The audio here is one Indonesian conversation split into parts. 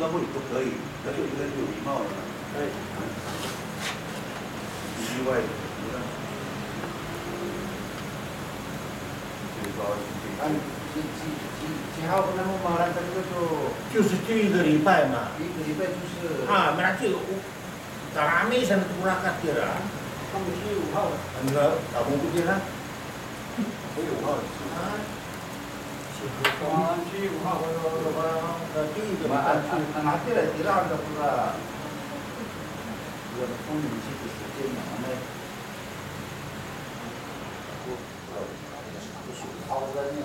方会都可以，那就应该是有礼貌了。对。例外的，最高几号跟他们马上这个就是第一个礼拜嘛。一个礼拜就是啊，berarti rame sana tuh berangkat kira. Kamu sih 5号。Enggak, kamu kira? 我有5号的。安去5号第一个礼拜。nanti lah kira ada pula. 我的风景区的时间呢？好的呢。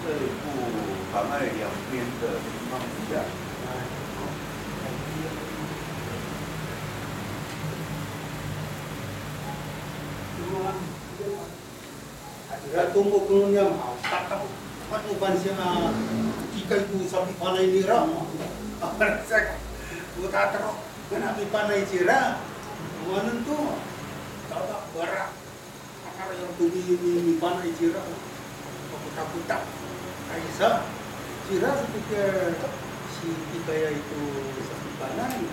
这一部妨碍两边的情况之下。Tunggu kemudian takap patu bansia jika ibu sapi panai nira saya buta terok kena panai cira mana tu tak berak akar yang tubi panai cira puta Aisyah cira seperti si Tikaya itu sapi panai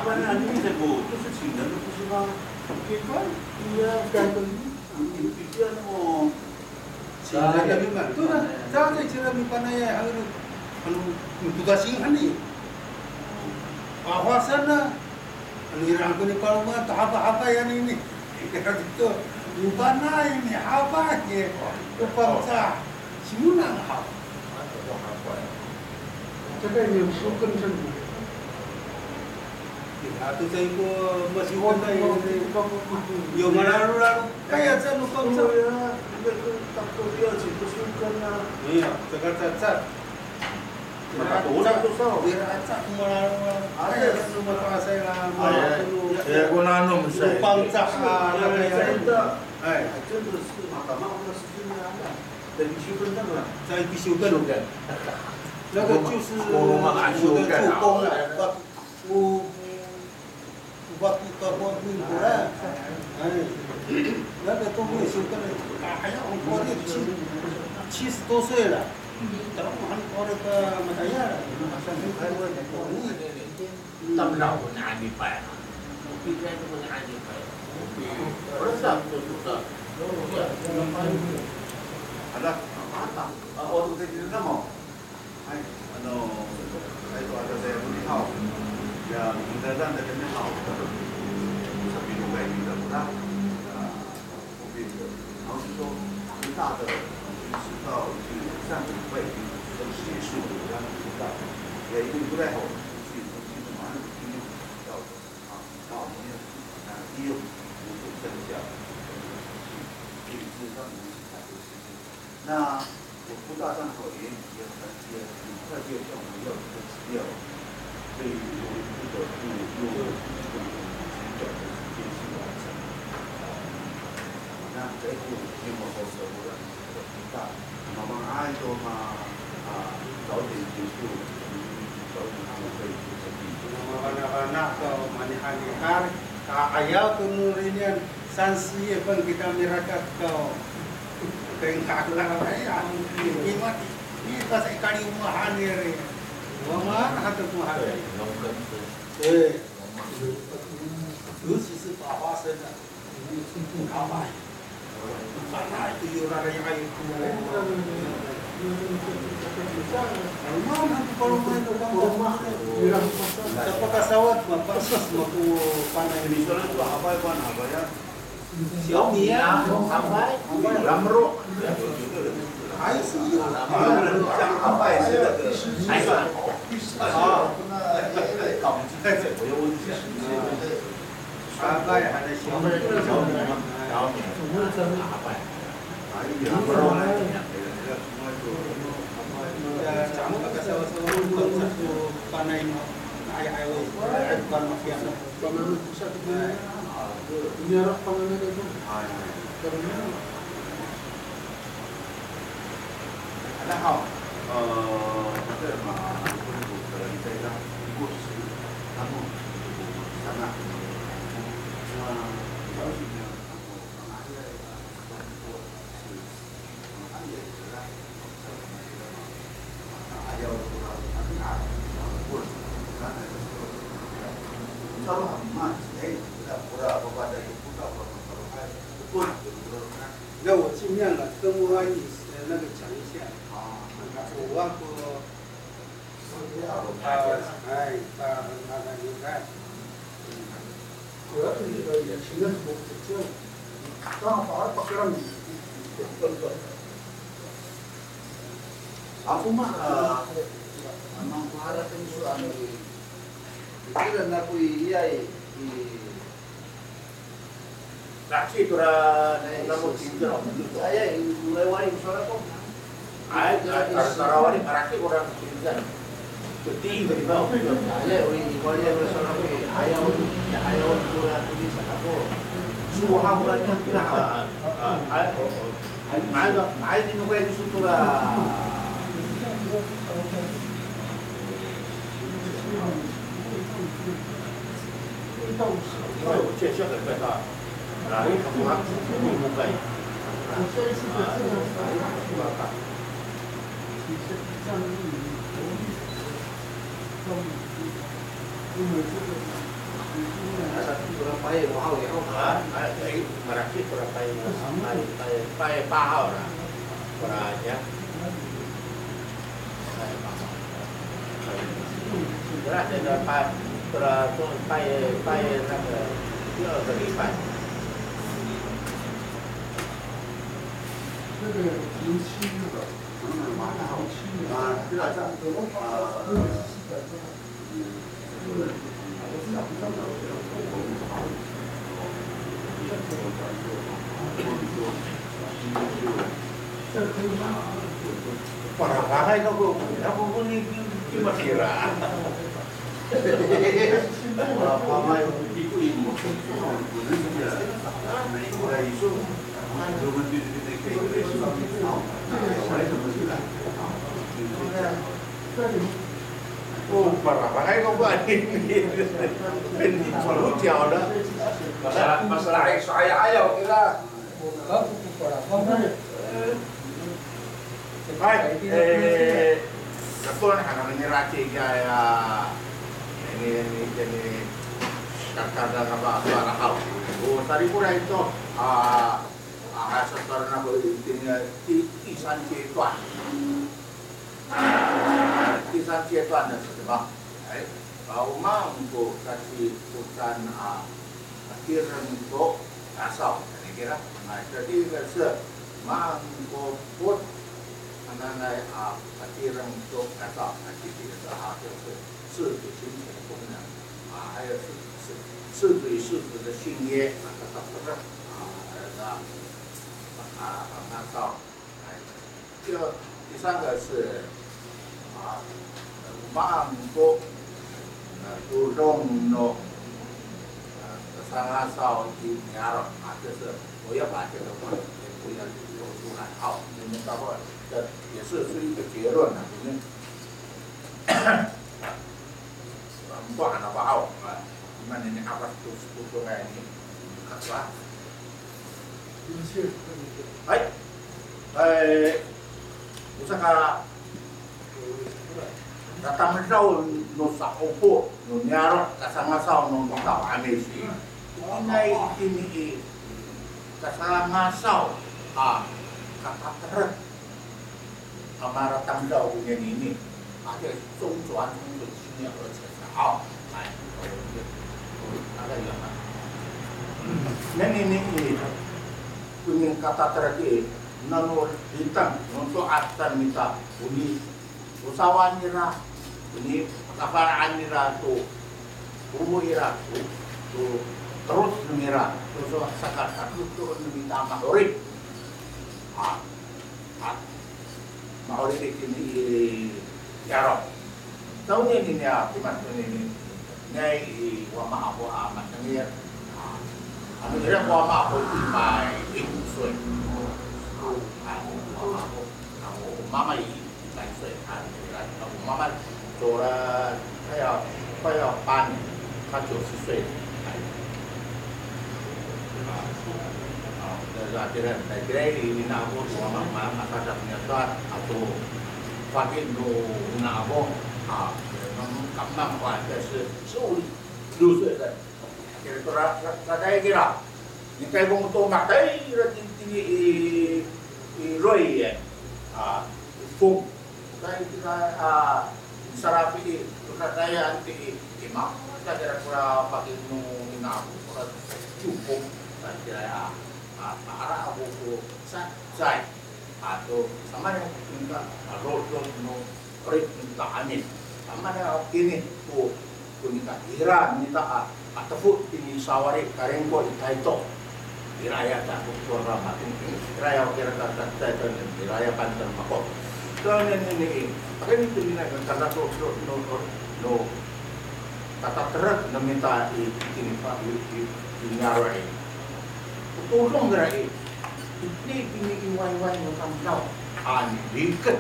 panai ini bisa bu itu是请人的不是吗？iya kan impian mo Sila kami man. Tu lah, saya sila mi panay anu tugasingan ni. Awasan na. Ano irang ko ni Palma, haba-haba yan ini. Kaya dito, yung panay ni haba ke. Upang sa simula ng haba. Tsaka yung sukan sa Ato sa ko masiwan na yung malaro-laro. Kaya sa lupang sa... takut dia situ sukan na. Iya, cacat-cacat. Diracat malaro-laro. Kaya sa lumaras saya lang. Ya, kung ano saya. Lupang sa Ay, itu terus mahkamah udah segini ada. Dan disukan kan lah. Saya disukan. 那个就是我的助攻了，waktu kawan kuliah,那个都没有修改的，还要我的70多岁了，但我还我那个没得呀，tâm đầu của nhà bị bẻ, khi cái của nhà bị bẻ, rất là tốt tốt. Ada, orang tu jadi nama. Itu ada saya punya hal, ya kita dan ada hal, tapi juga kita pernah, mungkin, harus说很大的是到3.5倍的系数，让你知道，也一定不太好，去马上听到啊，到我们利用辅助增加，所以事实上我们是太多事情，那。我不大上口也很快就像我们要的资料，对于我们这个路选角的时间是完成。那这一步经过后手的很大，慢慢爱多嘛早点结束，早点就可以成立。Anak-anak kau manihar ayaw tunurian sanksi pun kita mirakat kau. Kengkaklah ya, ini pasal kali umahan ni, umahan atau umahan. 对，尤其是把花生的，搞坏，把那都有那个牙有苦嘞。Rumah nanti kalau main rumah, apakah sawat bapak maku panen你说的是apa ya? 小米啊，Lamro. 还是有。像阿拜是那个还算啊，搞我又问一下，阿拜还在小米吗？小米，阿拜。哎呀，不知道呢。Kamu agak sama-sama bukan satu panen ayah-ayah bukan mafia. Panen pusat itu. Biar panganan itu. Karena 那好，这嘛，在那过世，他们在那，小许呢，我拿下来过是，他也是啊，还要说他是哪过世，刚才说，서로 한만 제일 보라 보다 이거 보다 서로 할 뻔. 那我尽量了跟我阿姨那个讲一下。啊，我忘过。哎，你看。主要是这个也情愿是不这样，刚好反而不让你。aku mah memang ada pensuan pikiran aku iya Raksi tura namu tinggal. saya mulai wari suara kok Ay, tarawari maraki orang tinggal. Jadi dari bawah. saya wari suara kok ayaw pura tulis ako suha bulannya kira ay din ko yung sutura我这小孩快大，哪里他妈不该？Surabaya mau ya Ay, maraki Surabaya, ay bahaw na, Surabaya. Berarti dapat bay那个第2个礼拜。那个07日的，Para bahay ako ni Kimasira. pamay ibu isu Oh, para bahay ko ba ini? Pendidikan jauh dah. Masalah saya ayaw kita. Baik, Kapon akan menyerati gaya ini kata apa suara kau. Oh, tadi pura itu sekarang aku intinya isan cetuan. Isan cetuan dan sebab, kau mampu kasih hutan akhiran untuk asal. Ini kira, jadi se mampu put anak akhiran untuk asal. Nanti kita hasil 自主形成的功能还有自对自主的信业那到第3个是曼波主动的3少一年了就是我要把这个话不要说出来好你们待会这也是一个结论了你们Tuan apa awak? Gimana ini apa tuh kayak ini? Apa? Hai, usaha datang jauh nusa opo, nunyarot kasama sao nung tahu amesi. Ini kasama sao kata terus amara tanggal punya ini ada 中转中的经验而且好，ada yang ini punya kata terakhir nano hitam untuk atan minta uni usahawan nira ini kafaraan nira tu umur nira tu terus nira terus sakat aku tu minta mahori mahori ini yarok tahu ni ni cuma ni ngai wa ma aku amat ni anu kira wa ma aku mai sui aku mama i mai sui aku mama 走了快要8年，他90岁了。Kira ina ako sama makasada penyesat atau fakir no ina ako kamang kwa kasi sulit lusa kan. Kira kadai kira ni kay kung to matay rating tini roy fung kay kira sarapi kadaya anti imam kira kura fakir no ina ako kura cukup kira para ako ko say atau sama yang kita rodon no rit kita anin sama yang ini ko kita ira kita atafu ini sawari karengko itaito iraya ta ko suara matin iraya kira kata ta iraya pantan mako dan ini kan itu mina karena no tata terang meminta ini pak ini ngarai tulong gerai ini iwan-iwan yang tampau diket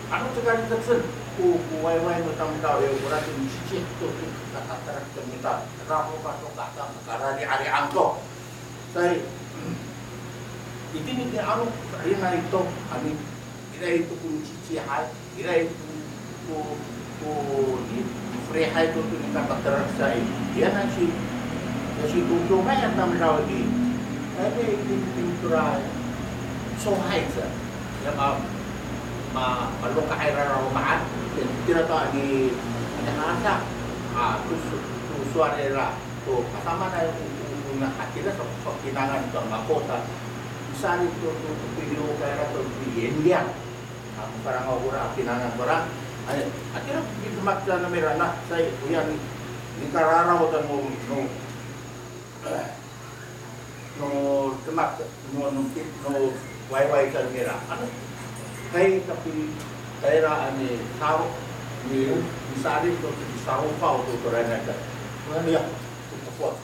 anu sekali tersen iwan-iwan yang tampau ya orang tu cicit tu kata terang minta ramu patok kata karena di hari angkok saya ini anu rina itu ani kira itu pun cici hai kira itu ni free hai tu ni kata terang saya dia nanti si tujuh yang tampau di ini pintura sohai saja yang malung kahira rumahan tidak tahu di mana terus suara era tu sama ada punya hati lah sok kinangan tu makota bisa itu video kahira tu di India barang orang kinangan barang akhirnya di tempat sana merana saya yang di Kararau dan no temat no wai kalmera kai tapi daerah ani tahu ni misali tu tahu pau tu kerana ada mana ya tu kuat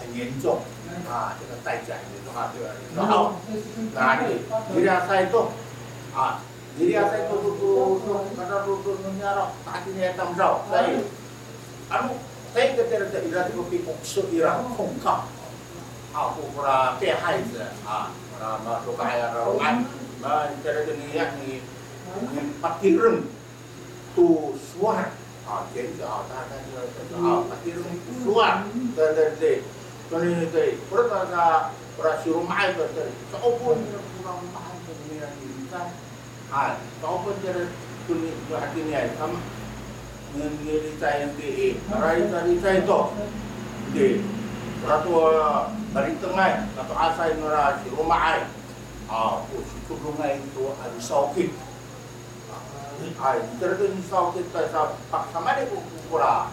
enjong kita tajam itu hati tahu tadi diri asal itu diri asal itu kada tu nyarok tadi ni tam jauh saya saya kata tidak kopi kokso irang kongkang aku pura pehai je pura masuk kaya rawan cara dunia ni patirun tu suar jadi patirun suar dari pura sirumai dari seopun kurang paham dunia ini kan seopun cara dunia hati ni sama menjadi saya di rita itu di ratu dari tengah atau asal nera di rumah ai situ rumah itu ada sakit terus sakit saya pak sama dia pura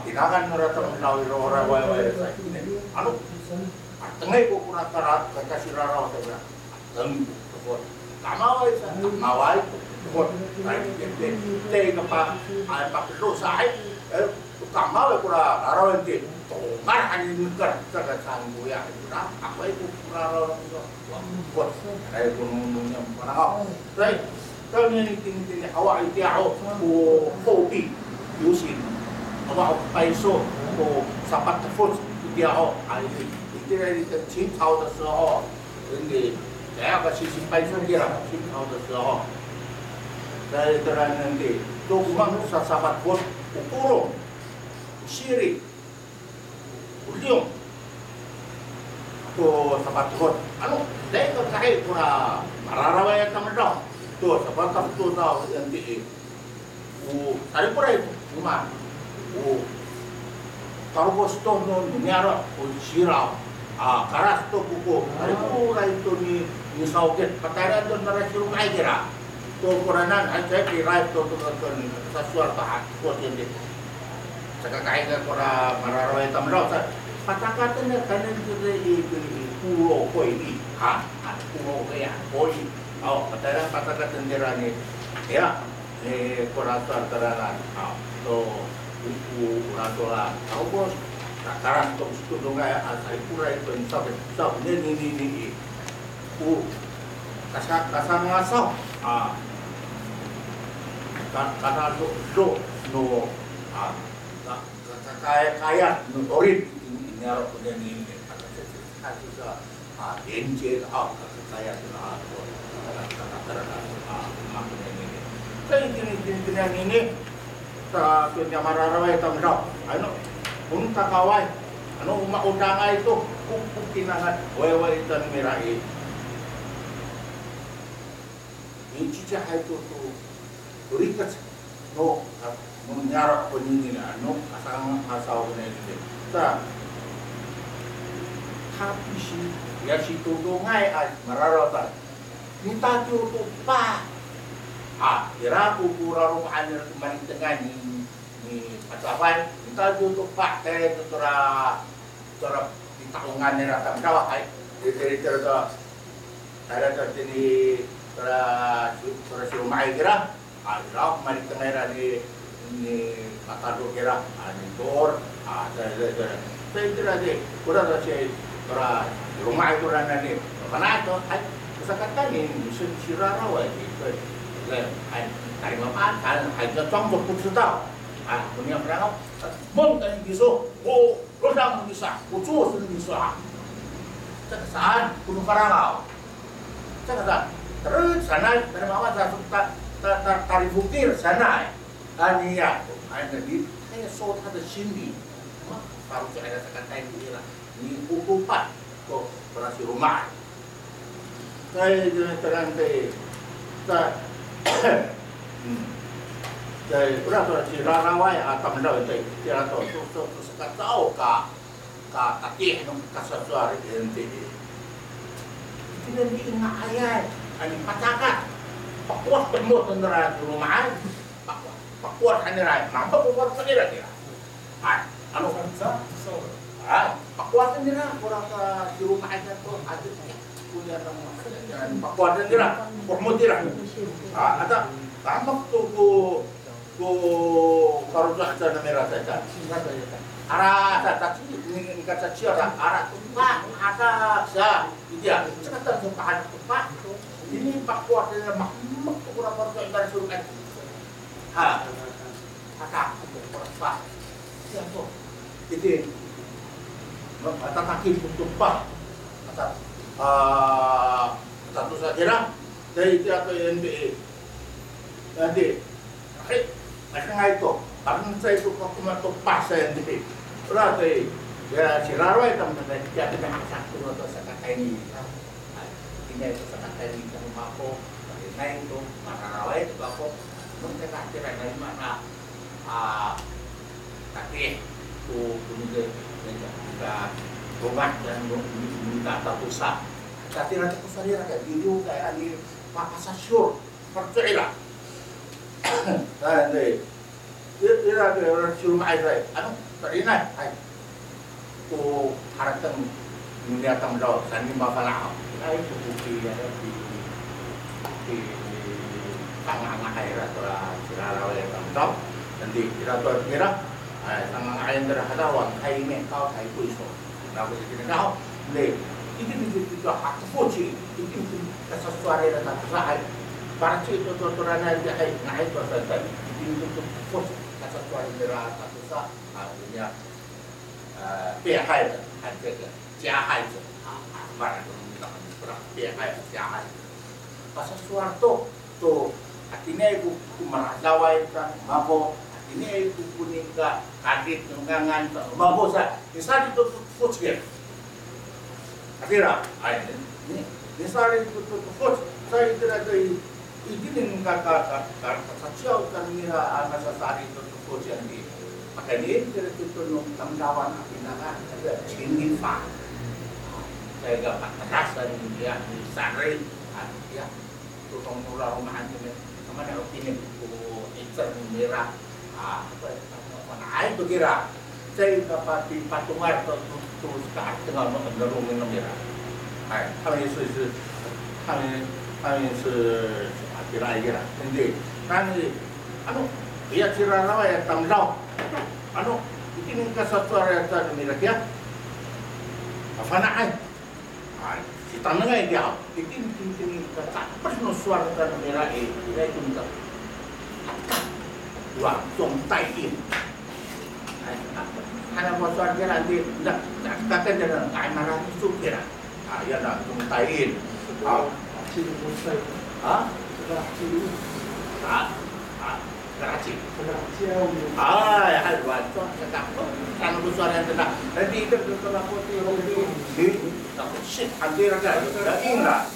pinangan nera terkenal orang wai anu tengah itu pura karat kasih rara saya kamawai buat teh apa perlu saya kamawai pura rara nanti mar ani nukar sangat sanggup ya apa itu rara buat saya gunungnya mana baik kalau ini tinggi awak itu hobi yusin awak paiso sapat terus dia itu dari kecil tahu dah ini saya kasih simpai dia tahu dah dari terang nanti tu memang sahabat bos ukurung syirik ulium tu sahabat bos saya terkait pura mararawai kamera tu sahabat tu tahu nanti tadi pura itu rumah taruh bos tu nyara sirau karas tu buku tadi pura itu ni sauket pataran tu narasi rumah kira to Quranan saya kira itu sesuatu taat kuat ini. Sekarang kita pura mararawai tamrau saya kata-katanya karena itu pulau koi ini, pulau koi, katakan kata-kata nerani, ya, kurasa teranan, to buku rasulah, bos, sekarang to itu dongai asal pura itu insaf ini, kasar ngasau. karena do no kaya no orin ini harus punya ini kasus NJ kaya sudah makanya ini saya ini sa punya mararaway tamdaw ano punta kaway ano mautanga ito kung kinangat way tan mirai Inci hai tu rikat no nyarap peningina no asang asau ni ta tapi si ya si tu ngai ai mararota minta tu pa ira ku pura rumah anir kemarin tengah ni pacapan minta tu pa teh tu tora di taungan ni rata dawa ai dari terda ada terjadi para si rumah kira, ada kemarin tengah ni matado kira, ni tor, saya kira deh, udah si para rumah itu rana ni, mana itu, kesakatan ni, sirara wajib, dari mana, hanya campur pun sudah, punya berapa, mungkin bisa, rodang bisa, ucus bisa, cakap kuno karangau, cakap terus sana dari mama tarik buktir sana ania ada di kayak sot ada sini baru saya katakan tadi lah ini ukupan kok operasi rumah saya terang deh saya udah si rarawai atau mendapat dia atau sekat tahu kakih nung kasasuari ente ini diingat ayat ani patakat pakuat temut tendera rumah pakuat hanira mampu pakuat sendiri dia anu pakuat sendiri kurang ke di rumah aja tuh ada punya teman pakuat sendiri formu dia ada tamak tuh ku karuja aja merah saja arah tak ini kata siapa arah tuh pak ada sah dia sekarang tuh pak ini Pak Kuat dengan makmuk kurang berdoa dari surga. Kata berapa? Siapa? Jadi kata kaki untuk Pak. Kata satu saja dari itu NBA. Nanti, macam itu. Karena saya itu kok pas saya nanti. Berarti ya si Larway teman-teman dia kena satu atau sekata ini. Ini itu sekata ini kamu mampu naik itu mana rawai itu aku mungkin kira dari mana tapi itu kemudian kita rumah dan minta terpusat tapi nanti kusari rakyat video kayak di makasa syur percaya nah ini ada orang syur mai saya anu teringat aku harapkan dunia akan mendapat sani masalah itu bukti ada di tangan air atau sirara yang tahu nanti kita tuh kira tangan air terhadap wan kai ini kau kai kuiso nah begitu kau le ini hak fuji ini sesuatu yang tak sah parci itu turunan dia naik persen ini itu fuji sesuatu yang tak sah artinya pihak ada jahat barang pihak jahat pasal suarto tu artinya ibu kumarawai kan mabo artinya ibu kuning ka kadit nungangan mabo sa misal itu futsal artinya ini misal itu futsal saya tidak ada ini kata kacau kan mira anak sasari itu futsal ini makanya ini tidak itu nung tamdawan apinakan ada cingin fa saya dapat rasa dia sari ya tukang murah rumahan ini kemana opini ku incer merah apa mana itu kira saya dapat di patungan terus ke tengah mengerung minum merah kami kira jadi kami anu dia kira apa ya tamdau anu ini kasatu area tadi merah ya apa nak si tanah dia, ini kata penuh suara tanah merah ini itu minta. Wah, tong tai in. Karena bosan kira nanti nak kata dia nak marah itu kira. Ya nak tong tai in. Keraci. Hal wajar sedap. Kalau bosan yang sedap. Nanti itu kalau putih di takut shit hadir aja. Dah ingat.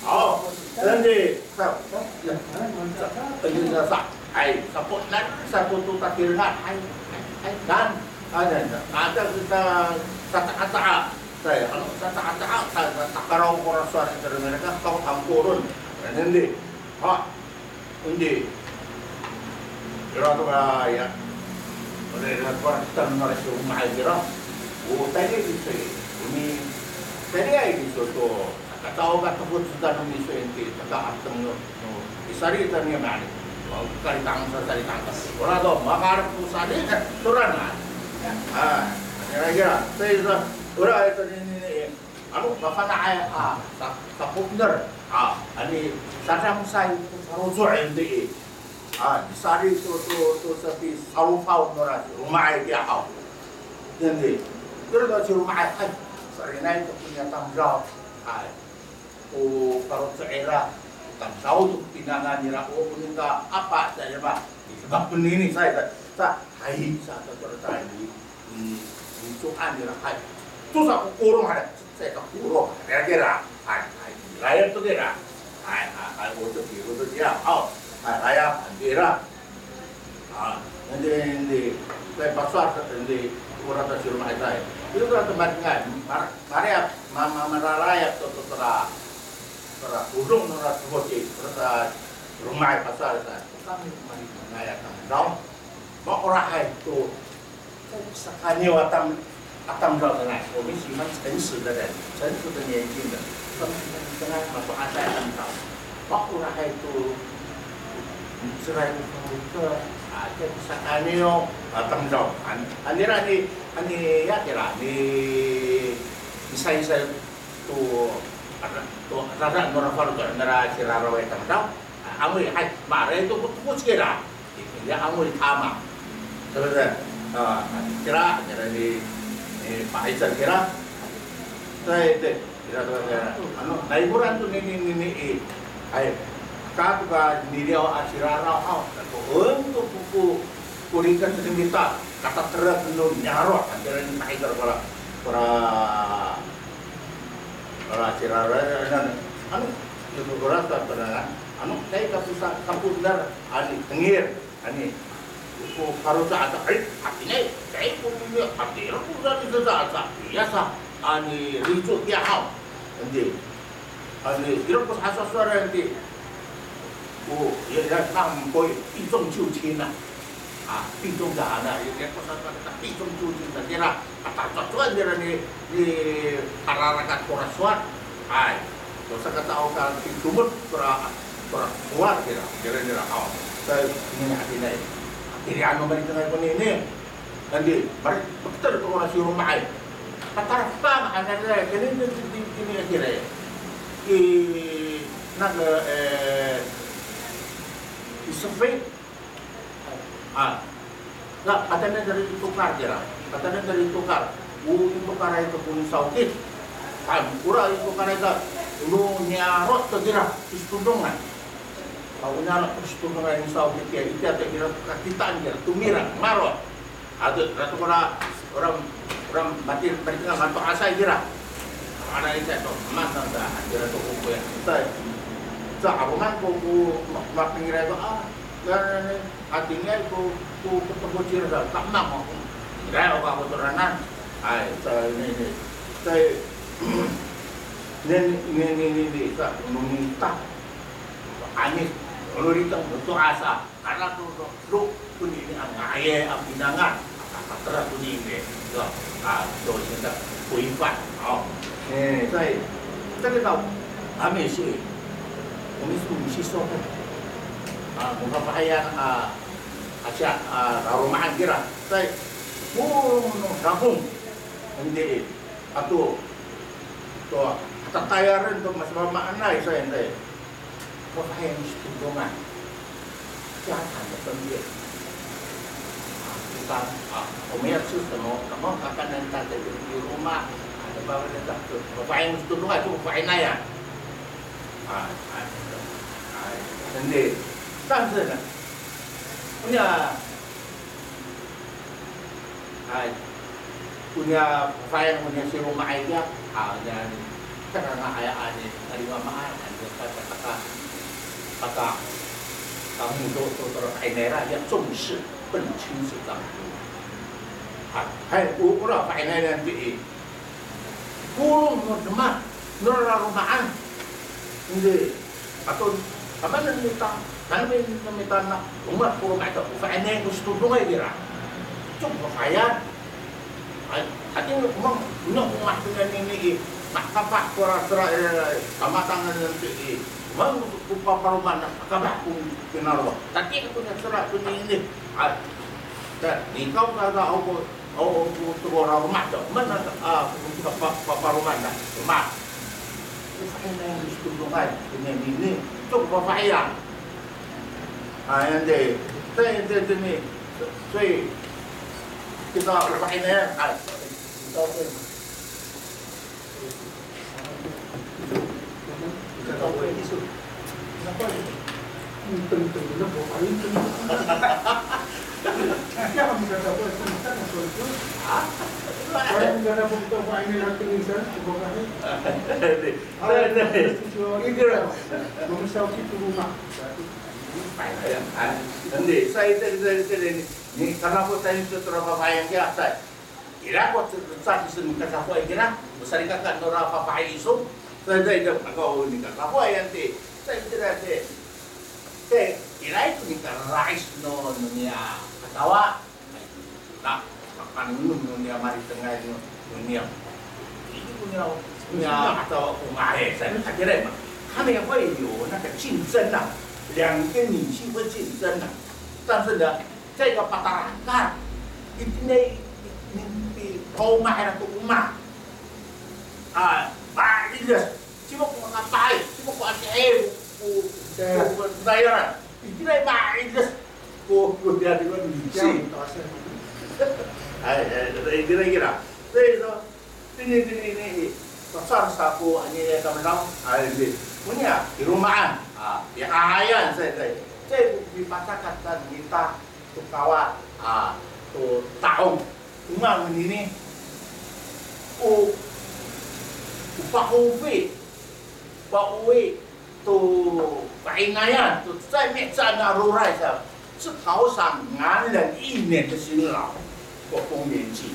Nanti sapot nak sapot tu tak kira dan ada kita kata-kata saya kalau kata-kata saya tak karau orang suara dari mereka kau turun dan ini kira tu ya mereka orang terkenal itu mahal kira tadi itu ini tadi itu tu tahu kata pun sudah nulis itu tak ateng isari tadi mana kali tangkas orang tu makar pusat ini turun lah kira-kira saya orang itu ini bapa nak tak benar ani sadam saya rujuk ini disari tu sepi saufau orang rumah dia au jadi kalau tu rumah sari naik tu punya tanggung kalau seera tahu tu pinangan ni lah, punya apa saja bah. Sebab ini saya hai saya tertarik di Tuhan ni lah hai. Tu saya kurung ada, saya tak kurung. Kira-kira hai raya tu kira hai untuk dia. Raya kira. Nanti saya pasal nanti orang tu suruh mai saya. Itu kan tempat kan, Maria mama raya tu terah. Ujung nora seperti terus rumah pasal saya kami mari mengayakan dong mak orang itu sekali atam dong dengan komisi man sensu dan sensu dan yang ini dengan masuk asal atam dong mak orang itu cerai ke ada sekali atam dong ani ya kira ni saya tu rada norafal tu nara ciraro itu tahu, amui hai mare itu betul kira, dia amui tama, terus kira di Pak Aisyah kira, saya itu kira naiburan tu ni, kau juga ni dia ciraro, untuk buku kurikan sedikit kata terus nyarot, kira ni Pak Aisyah orang cirara itu orang tak pernah saya kapusah kampusar tengir itu harus ada artinya saya punya arti aku sudah tidak biasa ricu dia hal nanti kira pas asal suara nanti ya sampai pitung cuci nak pitung dah ada ya pas kata pitung cuci tak kira kata tuan dia di ararakat korasuat dosa kata orang sumut keluar kira-kira saya ingin hati naik ini anu balik dengan pun ini nanti betul tu orang suruh main kata apa anak saya ini kira nak isofik nak katanya dari tukar katanya dari tukar tukar itu pun sautit kurang itu karena itu nyarot terkira istudungan kalau nyarot istudungan yang sautit ya itu ada kira kakitan kira tumiran marot ada ratu orang batin bertengah mantok asai kira ada itu tu mana dah kira tu buku yang kita abuman buku mak pengira itu dan artinya itu ketemu cerita tak nak kira orang kotoranan saya ini tak meminta Anies melurikan untuk asa karena tu pun ini angaya pinangan kata pun ini so kita kuifat saya tahu kami sih mesti sopan muka pahayang Asia rumahan kira saya kampung nanti atau tatayaran untuk mas mama anai saya kau pahayang istudungan kesehatan sendiri. Kita, umumnya sih semua, kamu akan nanti di rumah, ada bawa nanti, bapak yang mesti dulu itu bapak ini ya. 真的，但是呢，punya punya saya punya si rumah aja dan karena ayah ada dari mama ada kata kamu都太难了，要重视本亲是这样。还我了太难了这，我什么rumah hindi atau apa minta kan minta na umat puro ka ito fa ene gusto dungay dira cuk kaya hati umang umat ni makapak pura-pura kamatangan nanti umang paparuman kabak kung pinarwa tapi ko na sura kun ini ikaw ka ako tugora rumah to man paparuman na rumah ini yang disebutkan dengan ini cukup bahaya. Yang ini, jadi kita pakai ini, nanti saya ini karena aku tadi itu terapa payang dia saya kira aku saat itu kata aku kira besar kakak nora apa isu saya itu aku ini kata aku yang ti saya tidak saya kira itu nih rice nonya katawa nah makan dunia mari tengah dunia ini punya atau umahe saya kira emang kami yang会有那个竞争啊，两边女性会竞争啊，但是呢，这个巴达拉一定得你偷买了都买买一个，只不过那买，只不过我那样，一定得买一个，我家这个女性。kira-kira. Jadi ini pasar sapu ini kami tahu ini punya di rumahan, di ayan saya di pasar kata kita tu kawan, tu tahu rumah ini, Pak tu Painayan tu 在面站那路来的，是讨赏男人1年的辛劳。过丰年祭，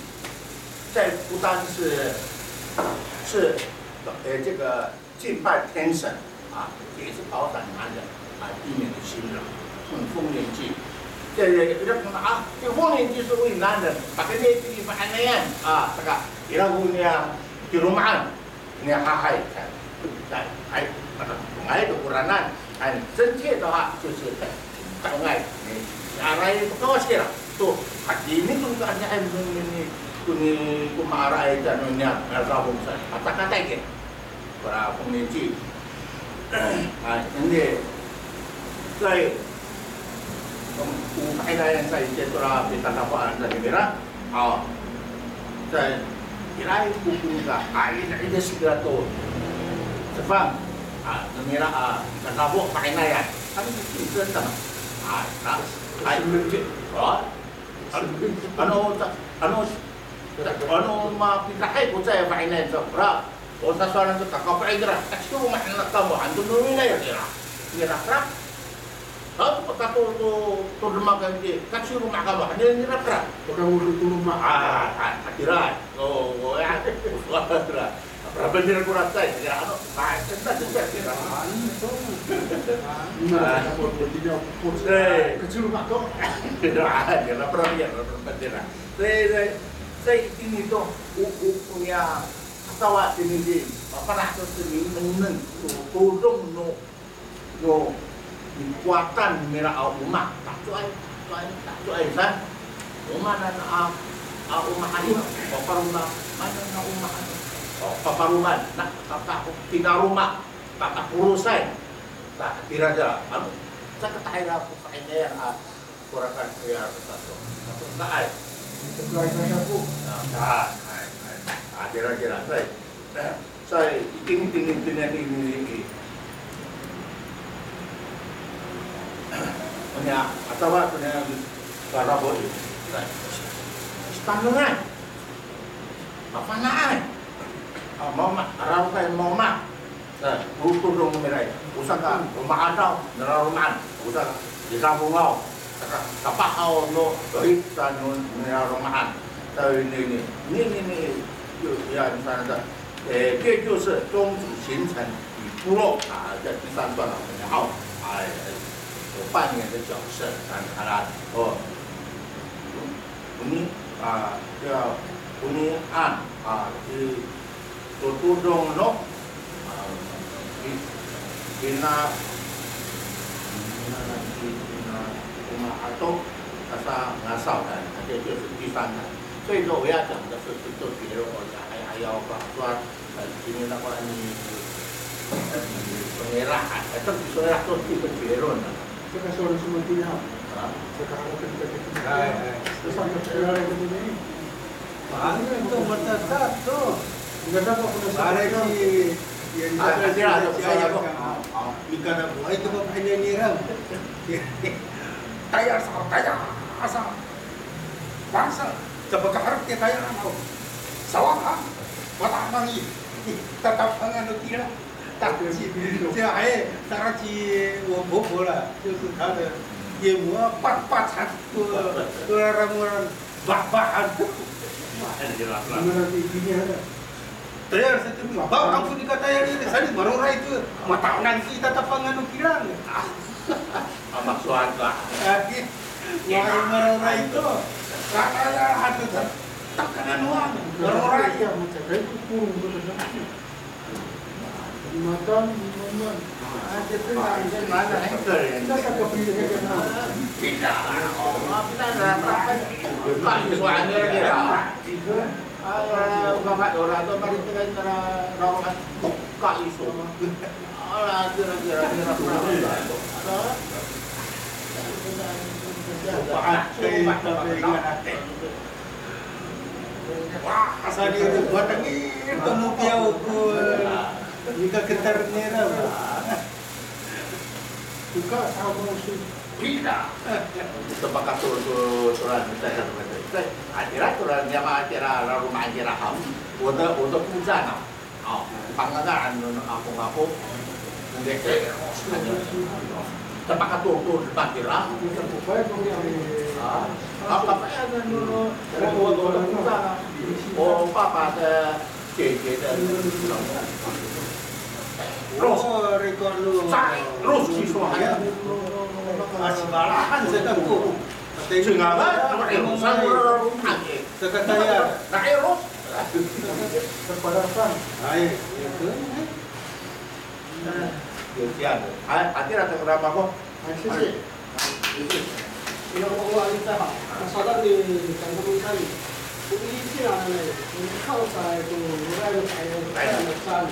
在不单是这个敬拜天神也是讨赏男人1年的辛劳，丰年祭。这个丰年祭是为男人，把这些地方安那样这个伊拉punya di rumah ini hai还爱的Quranan，真切的话就是当爱爱不高兴了。tu hati ini tu keadaan ini kuni kumara itu anunya merabung saya kata-kata itu para penginci ini saya ada yang saya cetura kita dapat dari merah saya kira itu juga ini segera tu sebab merah kita dapat pakai naya kan itu sama mapitahay ko sa finance ra o sa soalan to kakapay dira kasi mo mahal ka mo ando no na dira dira ra pagkato to lumagan di kasi mo makaba ni ra Orang urut rumah. dira o ya dira bener ko rasa dira ano kita dira Kecil rumah kok. Dia pernah lihat bendera. Saya ini tuh punya pesawat ini di pernah tuh sini menen turun no kekuatan merah umat tak cuai kan umat dan umat ini paparumah mana na umat paparuman nak tiga rumah tak urusan tak kira aja sa katahira ko sa kanya kurakan kaya satu. Naan. Kira-kira saya tingin ini. Punya atau punya karabo itu. Standungan. Apa naan? Mau mak, arau kayak mau mak. Butuh dong merai. Usaha rumah ada, rumah. Usaha di kampung kau. Kapak kau lo dari tanun rumahan. Tapi ini ya misalnya 这就是中组形成与部落在第三段然后有扮演的角色，看啦ini叫ini di tutudong no bina atau asa ngasal kan， 这就是第三段。所以说我要讲的是做别的国家，还要把说今天的话你pengerahan， itu bisa做一个结论的。这个说的是问题啊，这个还跟这个这上个这个ini。Paano ito matatato? Enggak dapat Para si yang saya ika na buhay ito pa pinaniram. Tayar asa bangsa sa pagkaharap kaya tayo ako. Sawang ha? Matamang tatapangan o tira. Siya ay tarachi wabobola. Yung kada yung mga patpat kuramuran bakbakan. Tayar sa ito, mabaw ang suni ka tayar ini. Sali marura itu, matawanan kita tapangan ng kirang. Maksud ka? Lagi, yung marura itu, kakaya hati takanan uang, marura itu. Bapak orang tu mari kita orang buka isu. Kira-kira wah, asal dia buat angin, penupiau ku, jika ketar nera. Buka sama sih. tidak. Sepakat surat saya akhirnya surat jamaah akhirnya rumah akhirnya ham. Untuk puja nak. Pangangan aku mungkin sepakat tu depan kira. Apa yang dulu untuk puja. Oh papa ada姐的。Oh, rekor lu. Terus kisah ya. Asbalahan sedangku. Sengaja, Sekataya. Nah, eros. Kepadatan. Ay, itu. Demikian. Akhirnya kenapa kok? Sisi. Ini orang kita masalah di kampung kami. Ini sih ini kalau saya itu mulai saya pesan.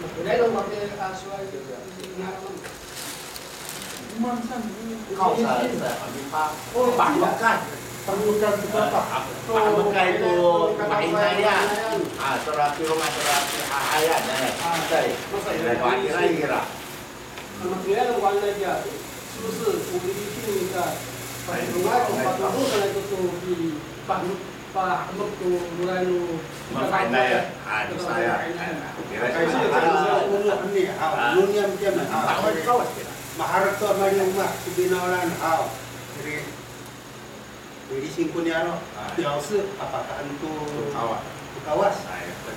Mulai pakai asuhan itu. Kau saya Pak Perlukan berapa? Pak Bekah itu Pak Inaya. Terakhir rumah terakhir ayat saya. Kira-kira. Kemudian warna dia, susah, kulit ini kita. Rumah tempat itu kalau itu di Pak Bektu mulai lu. Pak Inaya. Di saya. Kira-kira ini, dunia macam Pak Bekah. Maharap to man yung binawalan Jadi di singkuni ano, diausu apakah itu kawas.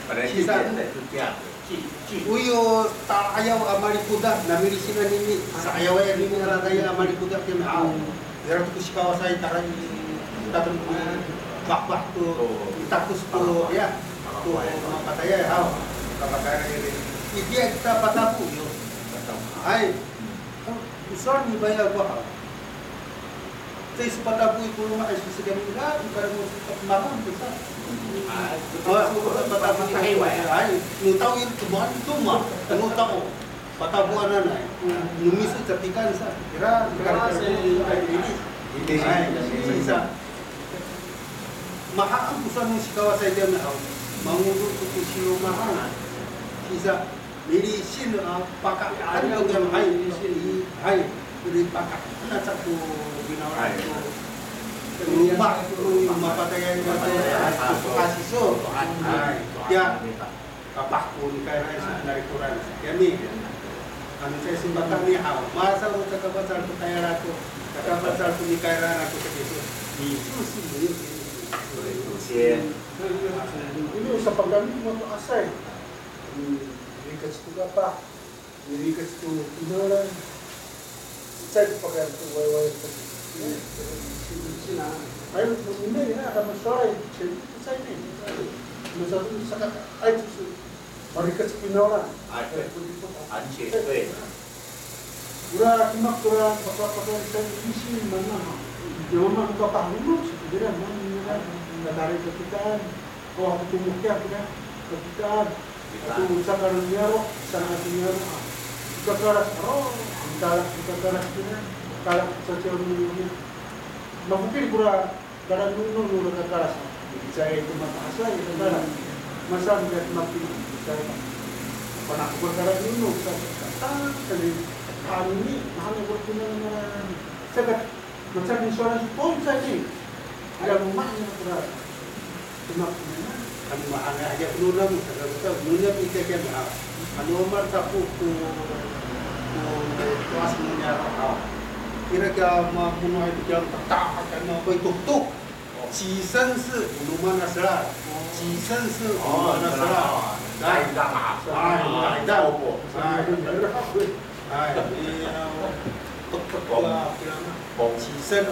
Pada sisa itu dia. Uyo ayaw amari kuda namiri sina nini sa ayaw ay nini nalagaya amari kuda kaya maaw. Pero to si kawasay taran tatang bakbak to itakus to ya to mapataya haw kapataya ini kita patapu yo. Ay usar ni bayar gua. Tay sepatapu itu rumah es segala enggak bukan mau makan bisa. Patapu tahu ay nu tahu itu bukan itu mah nu tahu patabuan na numisu capikan sa kira ini sisa maha ang pusan ng sikawa sa idea na mangulo ko siyo maha sisa mili sin paka ano yung hay pakak na sa ko ginawa rumah mapatayan ko asiso ya kapakun kaya sa narikuran kami ano saya simbatan ni haw masa ro sa kabasal ko kaya rato kabasal ko ni kaya rato sa Yesus Yesus ini sa paggamit mo to asay likas ko pa likas ko inalan sa paggamit ko way sina ay hindi na ada masalah sa ini masalah sa ay marikas pinola Anche, Ura kimak ura pakai saya isi mana? Jangan kita tahu sebenarnya mana dari kekitaan. Oh itu mungkin kekitaan. Itu sekarang nyaro, sangat nyaro. Sekarang kita kita kalau sosial media. Mungkin pura kadang nunu kekeras. Saya itu mata asal itu kadang masa tidak makin saya. Pernah berkarat nunu saya kali ini hanya berguna sekat macam insurans pun saja ada rumahnya berat cuma kami mahal aja penulang kita dunia kita kan nomor tapu ku kelas menyara kira-kira mampu itu jam tak akan apa itu tuk season se rumah nasra season se rumah nasra Dai da ma. Dai da opo. Ai chỉ sân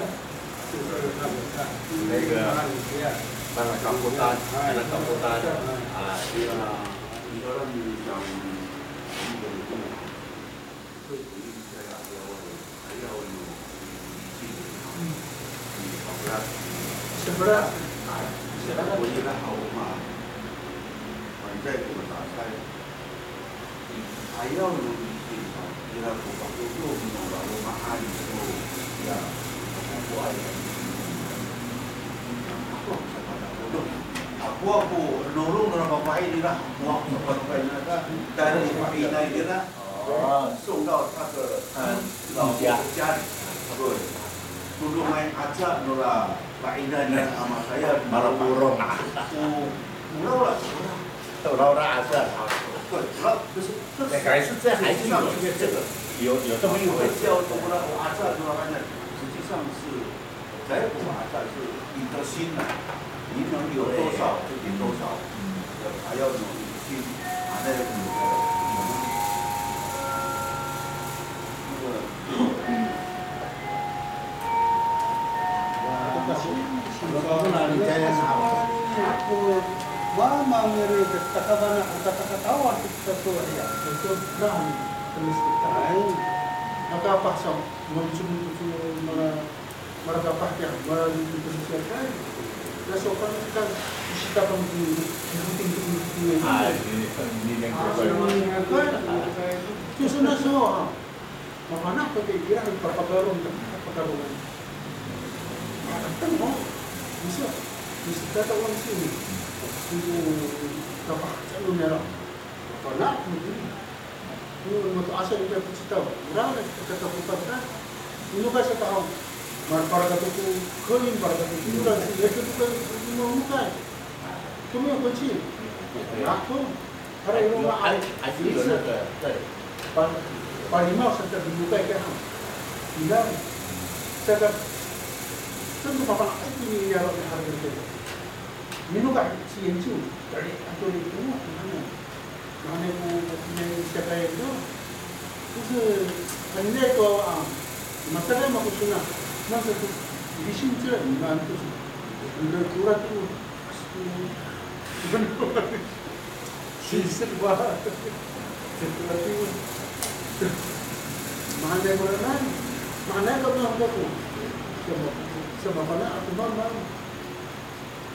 Tanah Kamputan, tanah Kamputan. Di dalam yang seberat bolehlah awak在我们打开，还要努力地方，伊拉不把都做不弄了，我们阿里都呀，不爱人。Aku nolong orang bapak ini lah, buang bapak ini lah, dari Pinai ini lah, 送到他的老家里，对。Dulu main aja nolah Pak Ina dan sama saya malah burung. Murah lah. 老大是，对，就是还是这还是有这么一回事。教多了，我阿萨多了，实际上是在我阿萨是你的心呐，你能有多少就给多少，还要努力去拿那个Mama ngeri kata-kata kata-kata kita tu ya, itu berani terus kita. Maka apa sah muncul mereka pakai melalui persiapan. Dan sopan kita kita penting. Ini yang terbaik. Itu sudah semua. Makanya kira perpaduan perpaduan. Kan mau bisa kata orang sini. Itu apa selalu merah. Karena ini untuk asal kita cita. Orang kata kita kan, ini kan saya tahu. Para kata tu kering, para kata tu orang itu kan muka. Cuma yang kecil. Aku ada yang rumah ada. Palimau serta dibuka kan. Bilang saya tentu apa ini yang harus kita. Minum kan si Yencu dari atau itu mana yang siapa itu terus anda itu masalah macam mana masa tu bising je mana tu anda kurang tu si serba setelah tu mana yang mana kau nak tu sebab mana aku mana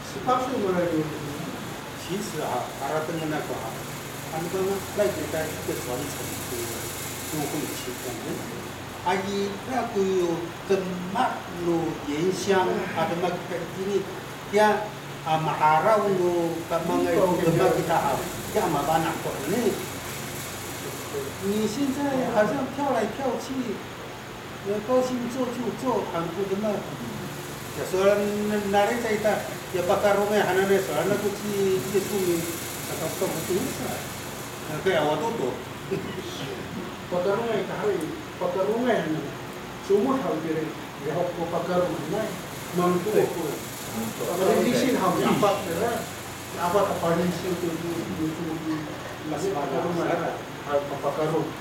Sepatu mulai dulu. 其实啊，阿拉登那个啊，他们刚刚来给大家一个传承。就会起风。阿姨那个有跟马路原乡ada mak ini ya maharau lo kamang itu跟kita ya mabana kok ini。你现在好像跳来跳去，高兴做就做，韩国的嘛。soalnya nari cerita ya pakar rumah hanane soalnya aku ci sumi atau betul kayak awal tuh pakar rumah ini semua hal diri ya pakar rumah mampu kalau di sini hal apa paling sih itu masih pakar rumah hal pakar rumah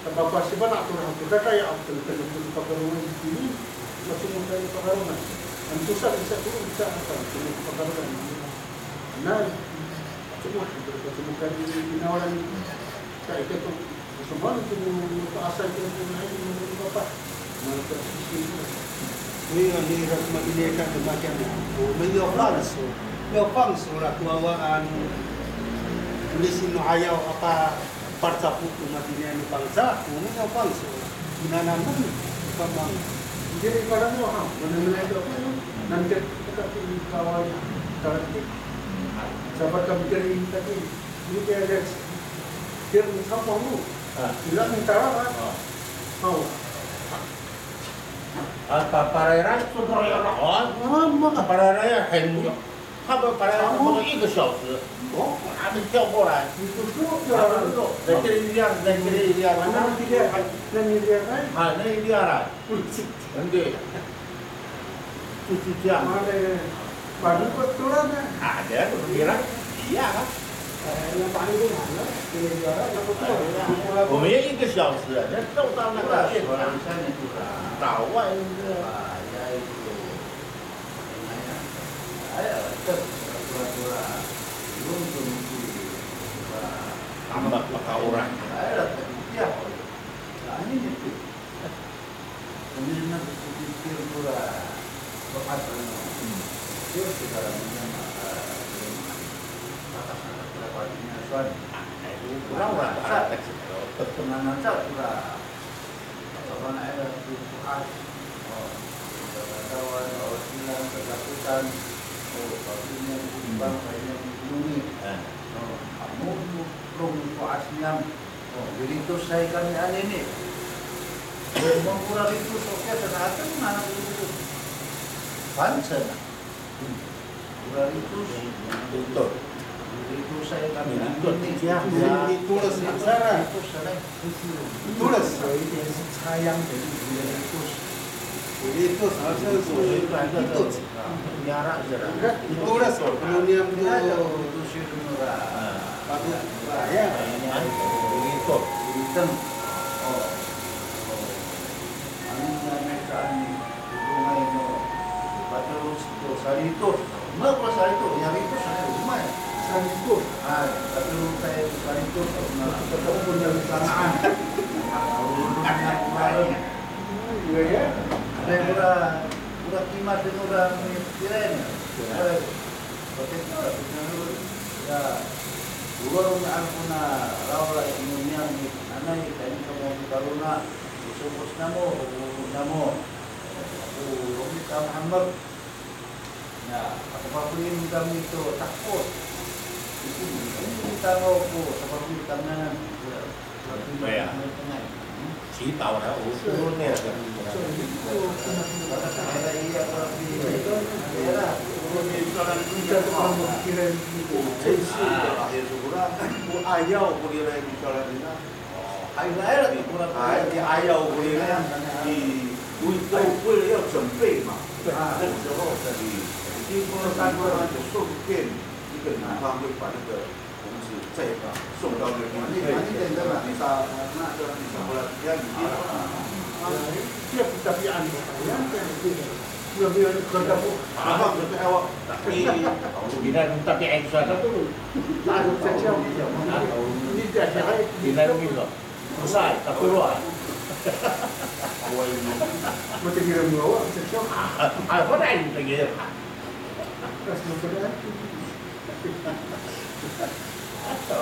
tapi pasti banyak orang kita kayak apa pakar rumah di sini masih mungkin pakar rumah. Susah bisa apa? Cuma pekerjaan. Nah, cuma bukan dinawaran kayak itu. Semua itu asal kita naik apa? Mereka sisi. Ini harus mengingatkan demikiannya. Menyofansu lah kewawaan tulisin ayau apa parsapu kumatinya ini bangsa. Menyofansu. Menanamkan pemang. Jadi kadang orang mana-mana itu apa nanti kita kawal karantin sahabat kami cari tadi ini dia dia sama lu bilang minta apa mau apa parairan sudah ya orang parairan hendak apa parairan mau 1个小时他们跳过来 itu tuh orang itu dari dia mana dia kan那一dia lah nanti cuci jam mana baru betulan ada kira iya kan yang paling itu mana dia yang betul 我们也1个小时那都到那个岛外tambah maka orang Kemudian berpikir pula bekas dia sekarang batasan suan orang penanganan pula apa namanya itu khas kawan orang bilang terlakukan baginya timbang baginya dilindungi kamu belum kuasnya jadi itu saya kami ada ini mengkurang itu soknya ternyata mana itu bansen kurang itu betul itu saya kami ditulis secara ditulis sayang jadi itu harusnya itu jarak ditulis kemudian itu sih bagus ya itu hitam Sarito, mau Sarito, yang itu saya rumah ya. Sarito, tapi saya Sarito ketemu punya kesanaan. Iya ya. Ada udah kimat dan udah menyetirnya. Betul, ya. Guru na rawla imunya ni anay kani kamu karuna usupos namo kita Muhammad ya apa papuin kami itu takut itu ini kita mau seperti tangan ya chỉ tàu đã uống luôn nè ada iya tapi era ayau boleh bicara ini ayau di kurang ayau boleh di untuk boleh要准备嘛那个时候经过3个月就送遍一个南方会把那个红纸再送到那个地方你简单嘛你啥那个你什么了要你dia tapi anu lebih ketemu abang betul awak binan tapi ekstra tu anu saja ini dia binan gitu besar tak keluar awal ini mesti kira bawa saja apa dah ini lagi terus mungkin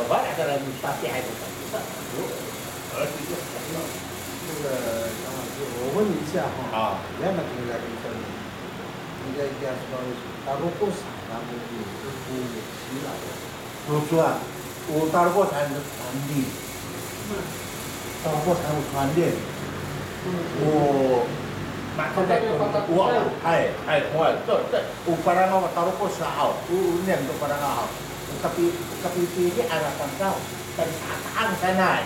banyak dalam tapi itu 那个张老师，我问一下哈，啊，两个同学跟分的，应该知道大陆不少，他们也是不洗脑的。我说啊，我大陆国产的传递，大陆国产有传递，我。我有parang ako taruh ko sa out, unyam to parang ako. Tapi ini arah tangkau, dan saat sana.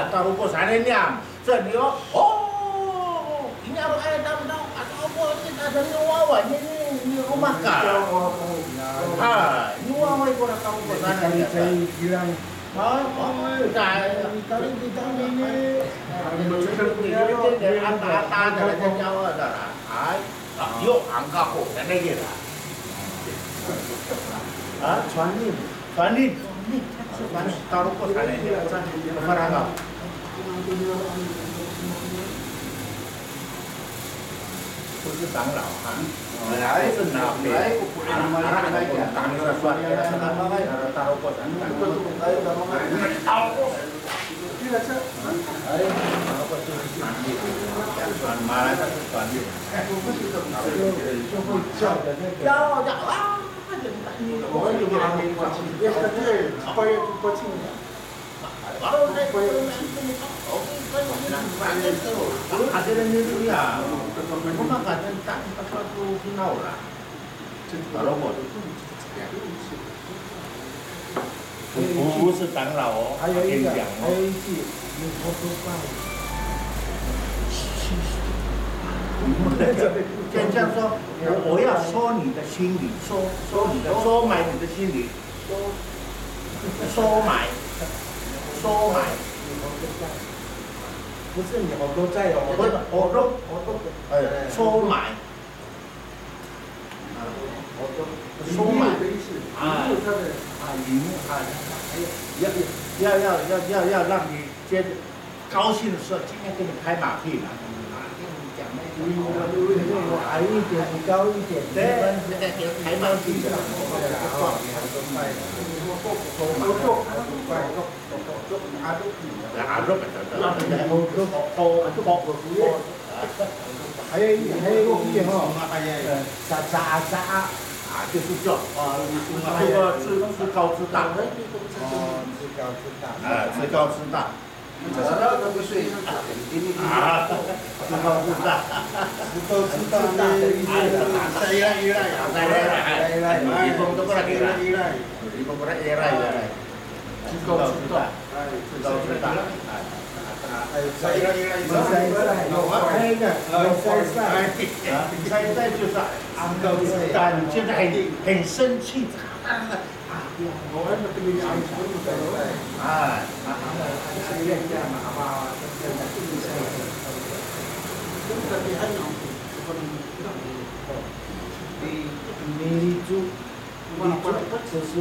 Taruh ko sana niam. Senyo, oh, ini arah ayat tahu atau apa ini ada nyawa ini rumah kah? Ini nyawa itu orang taruh ko sana. Saya bilang. Kalau kita ini apa-apa dari Jawa darah, yuk angka kok, ada gitu. 传令，大陆国产的，mana kau? 不是长老哈，来是哪边？当时说的是哪边？大陆国产的。这个是，大陆国就是传递，传马来它是传递。就会叫的那个。叫啊！我们有没有国庆？也是对，8月国庆的。ada ini ya, rumah kadang tak satu final lah. Kalau mau, 不是长老哦，还有一个，跟你讲还有哦，一句，你说说话。这样说，我要说你的心里，说买你的心里，说买。不是你好多在哦，不是我都，收买，收买啊，要让你觉得高兴的时候，今天给你拍马屁了，讲那我矮一点，你高一点，对，拍马屁的，还有一句哈，就是叫这个自高自大，自高自大，自高自大，就是现在很生气，你就是说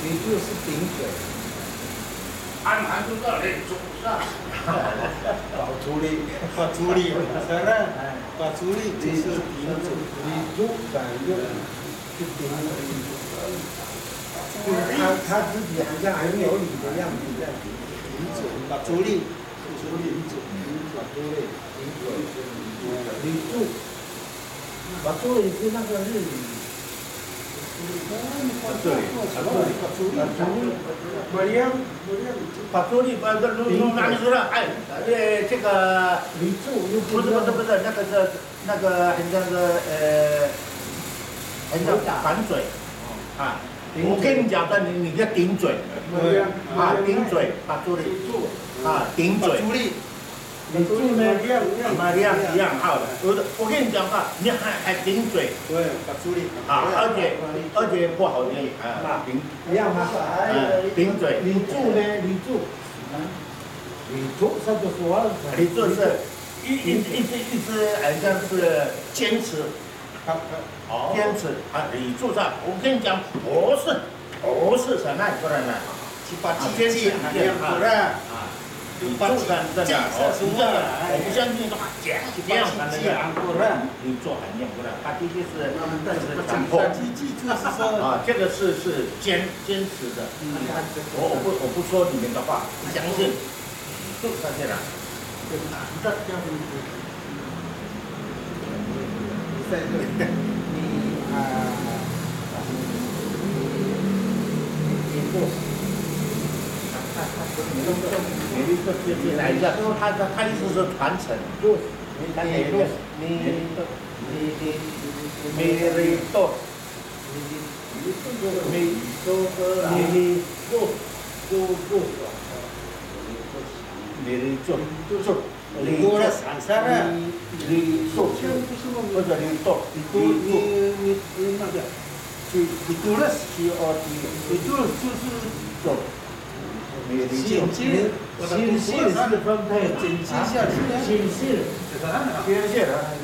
你就是顶嘴。安就到那种上，把处理，就是顶嘴，你就敢用去顶嘴，他自己好像很有理的样子，这样子，顶嘴，把处理，你住，把处理是那个日语。把助力把这弄哪里去了？哎，这个不是，那个很像是很像反嘴啊！我跟你讲的，你要顶嘴顶嘴，把助力顶嘴。你住呢？一样好的。我跟你讲话，你还顶嘴。对，把处理。而且不好听顶一样吗？顶嘴。你住呢？你住他就说，你就是一直好像是坚持，坚持你住上。我跟你讲，不是什么，不然呢？把坚持不然。你做成这样，我不相信说这样才能你做很硬不了，它的确是强迫。啊，这个是坚持的。我不说你们的话，不相信。到这了。在这里，哪一个？他意思是传承。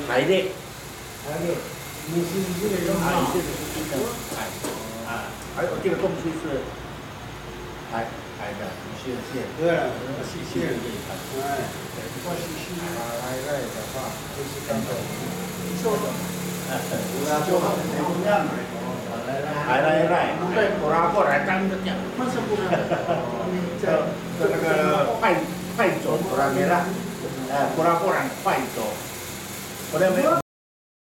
排列。还有这个东西是排的线，对，线，哎，来的话，就是刚才说的，就好像这样的。来，对，过来，干着讲，那是不能。这个快走，不然没了，过来快走，不然没有。